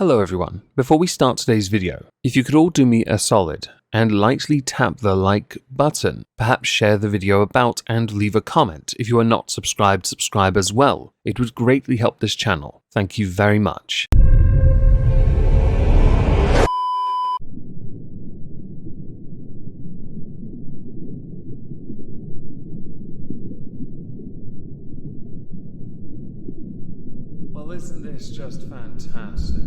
Hello everyone. Before we start today's video, if you could all do me a solid and lightly tap the like button, perhaps share the video about and leave a comment. If you are not subscribed, subscribe as well. It would greatly help this channel. Thank you very much. Well, isn't this just fantastic?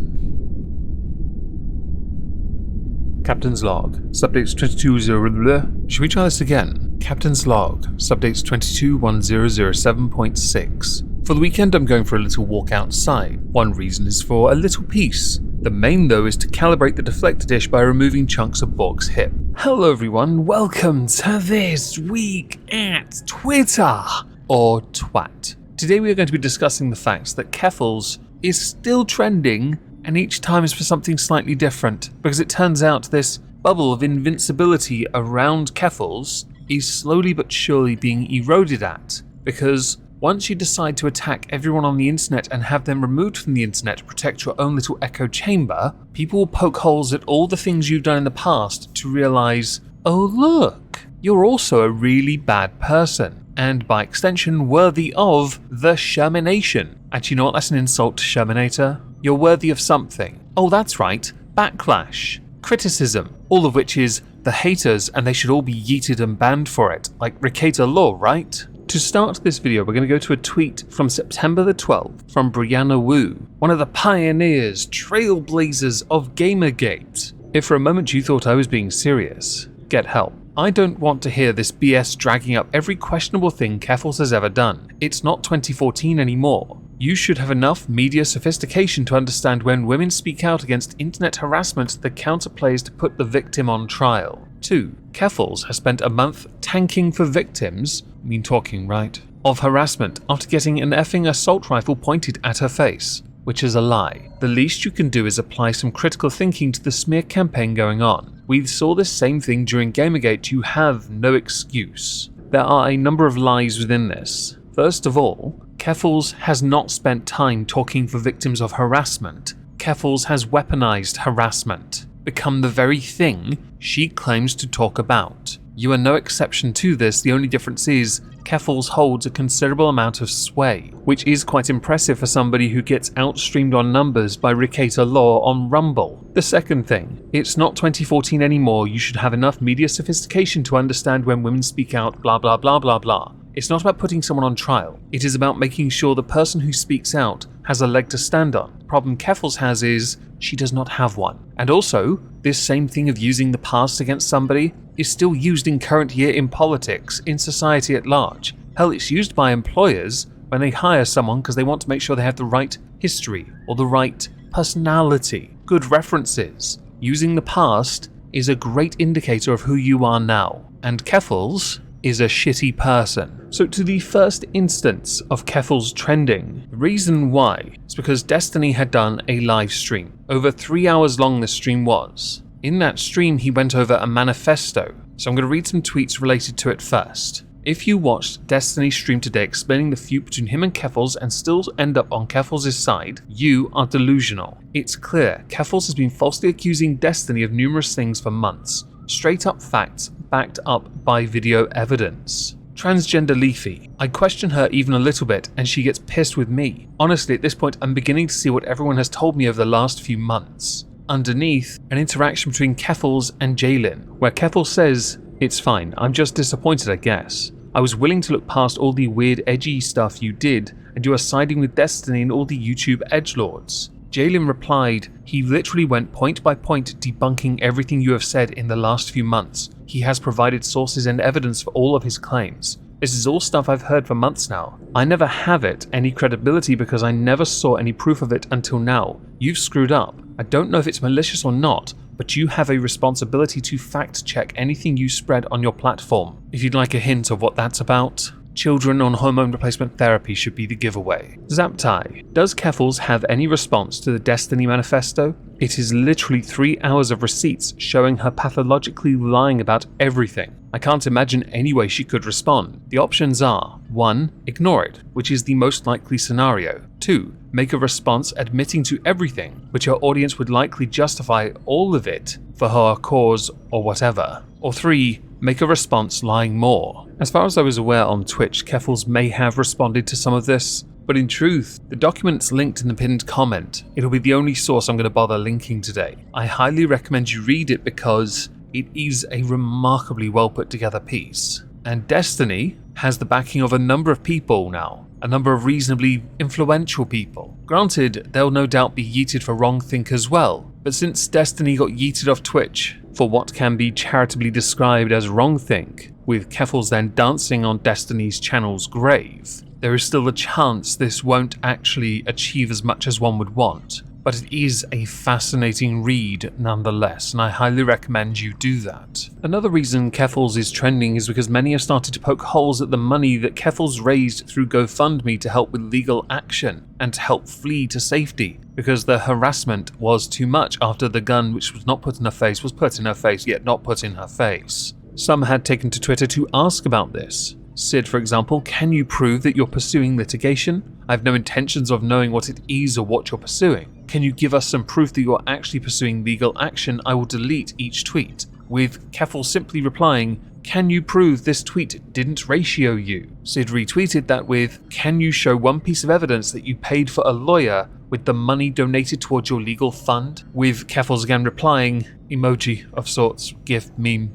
Captain's log, subdates 2210. Should we try this again? Captain's log, subdates 221007.6. For the weekend, I'm going for a little walk outside. One reason is for a little peace. The main, though, is to calibrate the deflector dish by removing chunks of Bork's hip. Hello, everyone. Welcome to This Week at Twitter, or Twat. Today, we are going to be discussing the fact that Keffals is still trending, and each time is for something slightly different, because it turns out this bubble of invincibility around Keffals is slowly but surely being eroded at, because once you decide to attack everyone on the internet and have them removed from the internet to protect your own little echo chamber, people will poke holes at all the things you've done in the past to realize, oh look, you're also a really bad person, and by extension worthy of the Shermanation. Actually, you know what, that's an insult to Shermanator. You're worthy of something. Oh, that's right. Backlash. Criticism. All of which is the haters, and they should all be yeeted and banned for it. Like Ricata Law, right? To start this video, we're going to go to a tweet from September the 12th from Brianna Wu, one of the pioneers, trailblazers of Gamergate. If for a moment you thought I was being serious, get help. I don't want to hear this BS dragging up every questionable thing Keffals has ever done. It's not 2014 anymore. You should have enough media sophistication to understand when women speak out against internet harassment, the counterplay is to put the victim on trial. 2. Keffals has spent a month tanking for victims, I mean talking, right, of harassment after getting an effing assault rifle pointed at her face, which is a lie. The least you can do is apply some critical thinking to the smear campaign going on. We saw this same thing during Gamergate. You have no excuse. There are a number of lies within this. First of all, Keffals has not spent time talking for victims of harassment. Keffals has weaponized harassment, become the very thing she claims to talk about. You are no exception to this. The only difference is Keffals holds a considerable amount of sway, which is quite impressive for somebody who gets outstreamed on numbers by Ricata Law on Rumble. The second thing, it's not 2014 anymore. You should have enough media sophistication to understand when women speak out, blah blah blah blah blah. It's not about putting someone on trial. It is about making sure the person who speaks out has a leg to stand on. The problem Keffals has is she does not have one. And also, this same thing of using the past against somebody is still used in current year in politics, in society at large. Hell, it's used by employers when they hire someone because they want to make sure they have the right history or the right personality, good references. Using the past is a great indicator of who you are now. And Keffals is a shitty person. So to the first instance of Keffals trending, the reason why is because Destiny had done a live stream. Over 3 hours long this stream was. In that stream he went over a manifesto, so I'm going to read some tweets related to it first. If you watched Destiny's stream today explaining the feud between him and Keffals and still end up on Keffals' side, you are delusional. It's clear Keffals has been falsely accusing Destiny of numerous things for months. Straight up facts backed up by video evidence. Transgender Leafy. I question her even a little bit and she gets pissed with me. Honestly, at this point I'm beginning to see what everyone has told me over the last few months. Underneath, an interaction between Keffals and Jaylin, where Keffals says, "It's fine, I'm just disappointed I guess. I was willing to look past all the weird edgy stuff you did and you are siding with Destiny and all the YouTube edgelords." Jaylin replied, "He literally went point by point debunking everything you have said in the last few months. He has provided sources and evidence for all of his claims. This is all stuff I've heard for months now. I never have it any credibility because I never saw any proof of it until now. You've screwed up. I don't know if it's malicious or not, but you have a responsibility to fact check anything you spread on your platform. If you'd like a hint of what that's about, children on hormone replacement therapy should be the giveaway." Zaptai. Does Keffals have any response to the Destiny manifesto? It is literally 3 hours of receipts showing her pathologically lying about everything. I can't imagine any way she could respond. The options are 1. Ignore it, which is the most likely scenario. 2. Make a response admitting to everything, which her audience would likely justify all of it for her cause or whatever. Or 3. Make a response lying more. As far as I was aware on Twitch, Keffals may have responded to some of this, but in truth, the document's linked in the pinned comment. It'll be the only source I'm going to bother linking today. I highly recommend you read it because it is a remarkably well put together piece. And Destiny has the backing of a number of people now, a number of reasonably influential people. Granted, they'll no doubt be yeeted for wrongthink as well, but since Destiny got yeeted off Twitch for what can be charitably described as wrongthink, with Keffals then dancing on Destiny's channel's grave, there is still a chance this won't actually achieve as much as one would want. But it is a fascinating read nonetheless, and I highly recommend you do that. Another reason Keffals is trending is because many have started to poke holes at the money that Keffals raised through GoFundMe to help with legal action and to help flee to safety, because the harassment was too much after the gun which was not put in her face was put in her face yet not put in her face. Some had taken to Twitter to ask about this. Sid, for example, can you prove that you're pursuing litigation? I have no intentions of knowing what it is or what you're pursuing. Can you give us some proof that you're actually pursuing legal action? I will delete each tweet. With Keffals simply replying, can you prove this tweet didn't ratio you? Sid retweeted that with, can you show one piece of evidence that you paid for a lawyer with the money donated towards your legal fund? With Keffals again replying, emoji of sorts, gif, meme,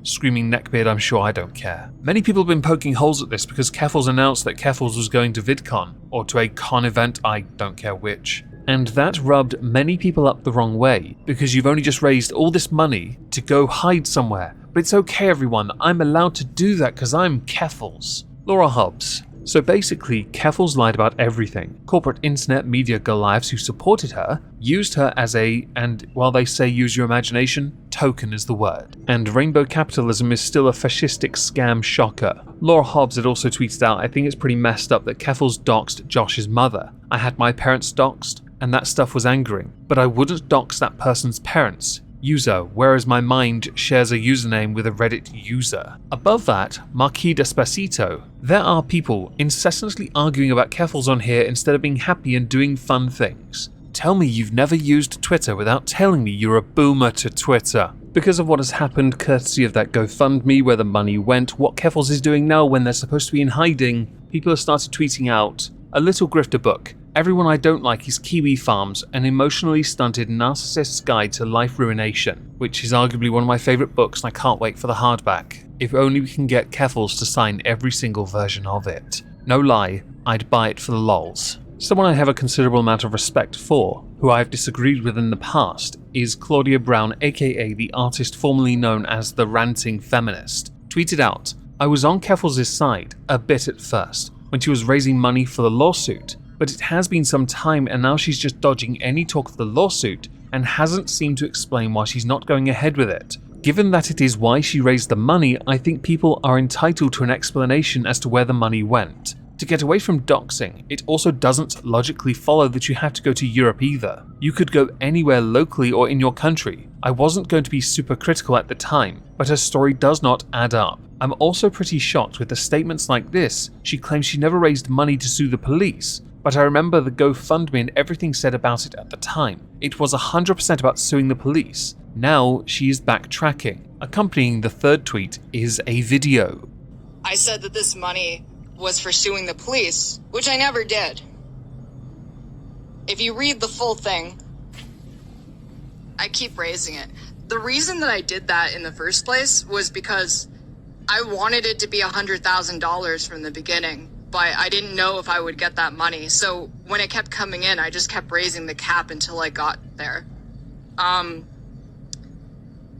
screaming neckbeard, I'm sure I don't care. Many people have been poking holes at this because Keffals announced that Keffals was going to VidCon, or to a con event, I don't care which. And that rubbed many people up the wrong way, because you've only just raised all this money to go hide somewhere. But it's okay everyone, I'm allowed to do that because I'm Keffals. Laura Hobbs. So basically, Keffals lied about everything. Corporate internet media Goliaths who supported her used her as a, and while they say use your imagination, token is the word. And rainbow capitalism is still a fascistic scam shocker. Laura Hobbs had also tweeted out, I think it's pretty messed up that Keffals doxed Josh's mother. I had my parents doxed, and that stuff was angering, but I wouldn't dox that person's parents. User, whereas my mind shares a username with a Reddit user. Above that, Marquis Despacito. There are people incessantly arguing about Keffals on here instead of being happy and doing fun things. Tell me you've never used Twitter without telling me you're a boomer to Twitter. Because of what has happened courtesy of that GoFundMe, where the money went, what Keffals is doing now when they're supposed to be in hiding, people have started tweeting out, a little grifter book. Everyone I don't like is Kiwi Farms, an emotionally stunted narcissist's guide to life ruination, which is arguably one of my favourite books and I can't wait for the hardback. If only we can get Keffals to sign every single version of it. No lie, I'd buy it for the lols. Someone I have a considerable amount of respect for, who I have disagreed with in the past, is Claudia Brown, aka the artist formerly known as the Ranting Feminist. Tweeted out, I was on Keffals' side, a bit at first, when she was raising money for the lawsuit, but it has been some time and now she's just dodging any talk of the lawsuit and hasn't seemed to explain why she's not going ahead with it. Given that it is why she raised the money, I think people are entitled to an explanation as to where the money went. To get away from doxing, it also doesn't logically follow that you have to go to Europe either. You could go anywhere locally or in your country. I wasn't going to be super critical at the time, but her story does not add up. I'm also pretty shocked with the statements like this. She claims she never raised money to sue the police, but I remember the GoFundMe and everything said about it at the time. It was 100% about suing the police. Now she is backtracking. Accompanying the third tweet is a video. I said that this money was for suing the police, which I never did. If you read the full thing, I keep raising it. The reason that I did that in the first place was because I wanted it to be $100,000 from the beginning, but I didn't know if I would get that money. So when it kept coming in, I just kept raising the cap until I got there.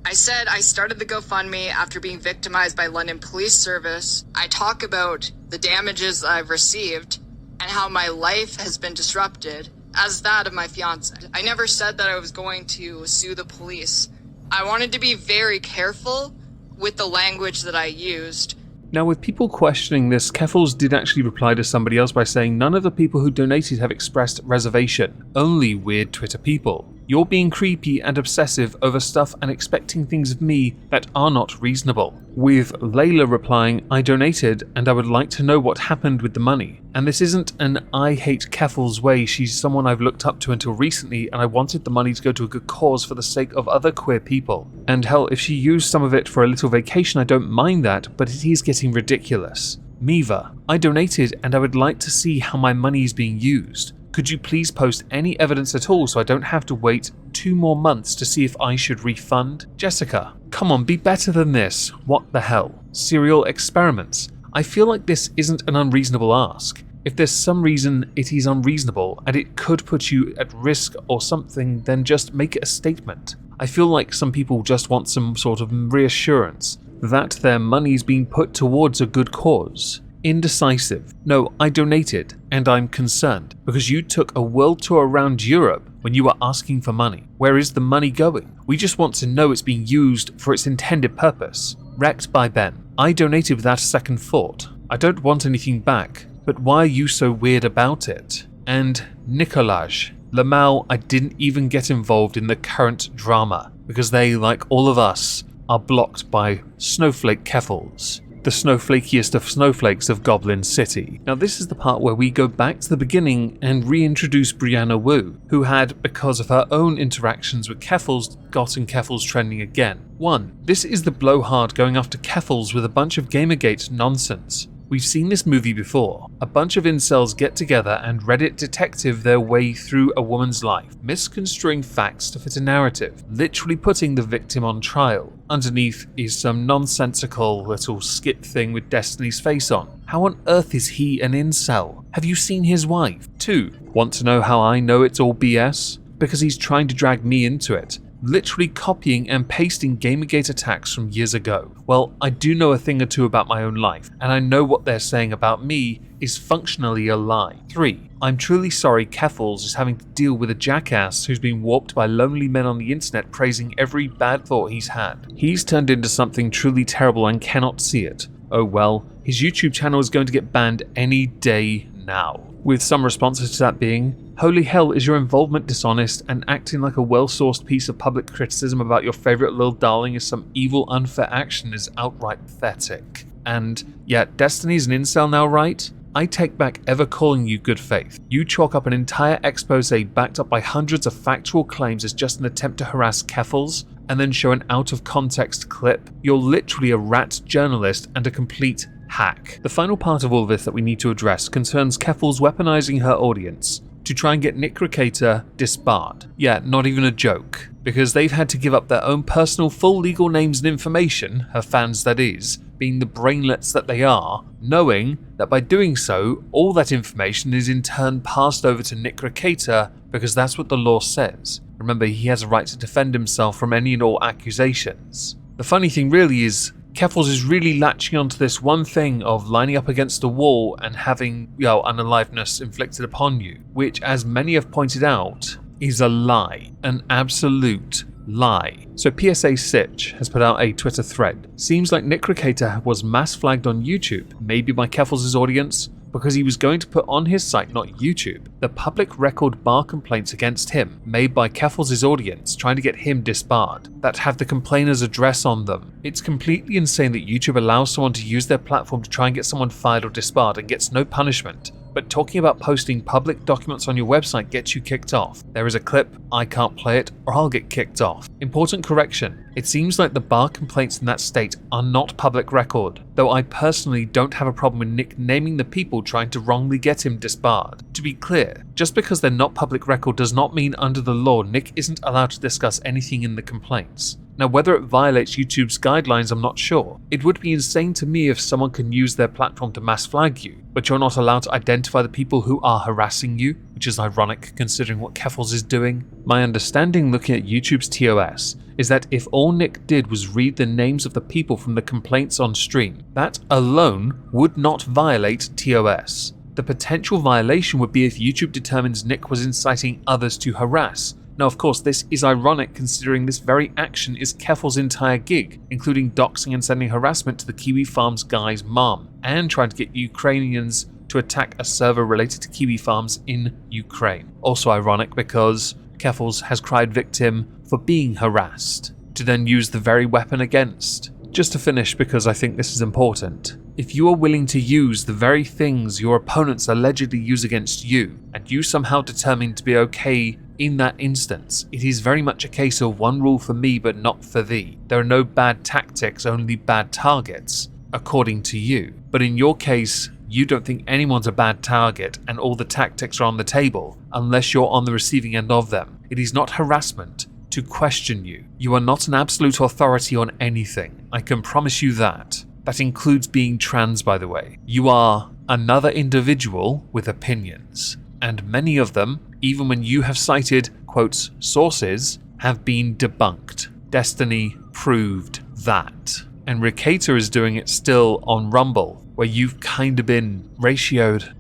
I said I started the GoFundMe after being victimized by London Police Service. I talk about the damages I've received and how my life has been disrupted as that of my fiance. I never said that I was going to sue the police. I wanted to be very careful with the language that I used. Now, with people questioning this, Keffals did actually reply to somebody else by saying none of the people who donated have expressed reservation, only weird Twitter people. You're being creepy and obsessive over stuff and expecting things of me that are not reasonable. With Layla replying, I donated and I would like to know what happened with the money. And this isn't an I hate Keffals way, she's someone I've looked up to until recently and I wanted the money to go to a good cause for the sake of other queer people. And hell, if she used some of it for a little vacation, I don't mind that, but it is getting ridiculous. Miva, I donated and I would like to see how my money is being used. Could you please post any evidence at all so I don't have to wait 2 more months to see if I should refund? Jessica, come on, be better than this. What the hell? Serial experiments. I feel like this isn't an unreasonable ask. If there's some reason it is unreasonable and it could put you at risk or something, then just make it a statement. I feel like some people just want some sort of reassurance that their money's being put towards a good cause. Indecisive. No, I donated, and I'm concerned, because you took a world tour around Europe when you were asking for money. Where is the money going? We just want to know it's being used for its intended purpose. Wrecked by Ben. I donated without a second thought. I don't want anything back, but why are you so weird about it? And Nicolaj. Lamau, I didn't even get involved in the current drama, because they, like all of us, are blocked by Snowflake Keffals. The snowflakiest of snowflakes of Goblin City. Now this is the part where we go back to the beginning and reintroduce Brianna Wu, who had, because of her own interactions with Keffals, gotten Keffals trending again. 1. This is the blowhard going after Keffals with a bunch of Gamergate nonsense. We've seen this movie before. A bunch of incels get together and Reddit detective their way through a woman's life, misconstruing facts to fit a narrative, literally putting the victim on trial. Underneath is some nonsensical little skit thing with Destiny's face on. How on earth is he an incel? Have you seen his wife? 2. Want to know how I know it's all BS? Because he's trying to drag me into it. Literally copying and pasting Gamergate attacks from years ago. Well, I do know a thing or two about my own life, and I know what they're saying about me is functionally a lie. 3. I'm truly sorry Keffals is having to deal with a jackass who's been warped by lonely men on the internet praising every bad thought he's had. He's turned into something truly terrible and cannot see it. Oh well, his YouTube channel is going to get banned any day now. With some responses to that being, holy hell, is your involvement dishonest, and acting like a well-sourced piece of public criticism about your favourite little darling is some evil unfair action is outright pathetic. And, yeah, Destiny's an incel now, right? I take back ever calling you good faith. You chalk up an entire expose backed up by hundreds of factual claims as just an attempt to harass Keffals, and then show an out-of-context clip. You're literally a rat journalist and a complete hack. The final part of all this that we need to address concerns Keffals weaponizing her audience to try and get Nick Ricata disbarred. Yeah, not even a joke. Because they've had to give up their own personal full legal names and information, her fans that is, being the brainlets that they are, knowing that by doing so, all that information is in turn passed over to Nick Ricata because that's what the law says. Remember, he has a right to defend himself from any and all accusations. The funny thing really is, Keffals is really latching onto this one thing of lining up against a wall and having, unaliveness inflicted upon you, which, as many have pointed out, is a lie. An absolute lie. So PSA Sitch has put out a Twitter thread. Seems like Nick Ricata was mass flagged on YouTube, maybe by Keffals' audience, because he was going to put on his site, not YouTube, the public record bar complaints against him made by Keffals' audience trying to get him disbarred that have the complainer's address on them. It's completely insane that YouTube allows someone to use their platform to try and get someone fired or disbarred and gets no punishment. But talking about posting public documents on your website gets you kicked off. There is a clip, I can't play it, or I'll get kicked off. Important correction, it seems like the bar complaints in that state are not public record, though I personally don't have a problem with Nick naming the people trying to wrongly get him disbarred. To be clear, just because they're not public record does not mean under the law Nick isn't allowed to discuss anything in the complaints. Now, whether it violates YouTube's guidelines, I'm not sure. It would be insane to me if someone can use their platform to mass flag you, but you're not allowed to identify the people who are harassing you, which is ironic considering what Keffals is doing. My understanding looking at YouTube's TOS is that if all Nick did was read the names of the people from the complaints on stream, that alone would not violate TOS. The potential violation would be if YouTube determines Nick was inciting others to harass. Now, of course, this is ironic considering this very action is Keffals' entire gig, including doxing and sending harassment to the Kiwi Farms guy's mom, and trying to get Ukrainians to attack a server related to Kiwi Farms in Ukraine. Also ironic because Keffals has cried victim for being harassed, to then use the very weapon against. Just to finish, because I think this is important, if you are willing to use the very things your opponents allegedly use against you, and you somehow determine to be okay in that instance, it is very much a case of one rule for me but not for thee. There are no bad tactics, only bad targets, according to you. But in your case, you don't think anyone's a bad target and all the tactics are on the table, unless you're on the receiving end of them. It is not harassment to question you. You are not an absolute authority on anything. I can promise you that. That includes being trans, by the way. You are another individual with opinions, and many of them, even when you have cited, quotes, sources, have been debunked. Destiny proved that. And Ricata is doing it still on Rumble, where you've kind of been ratioed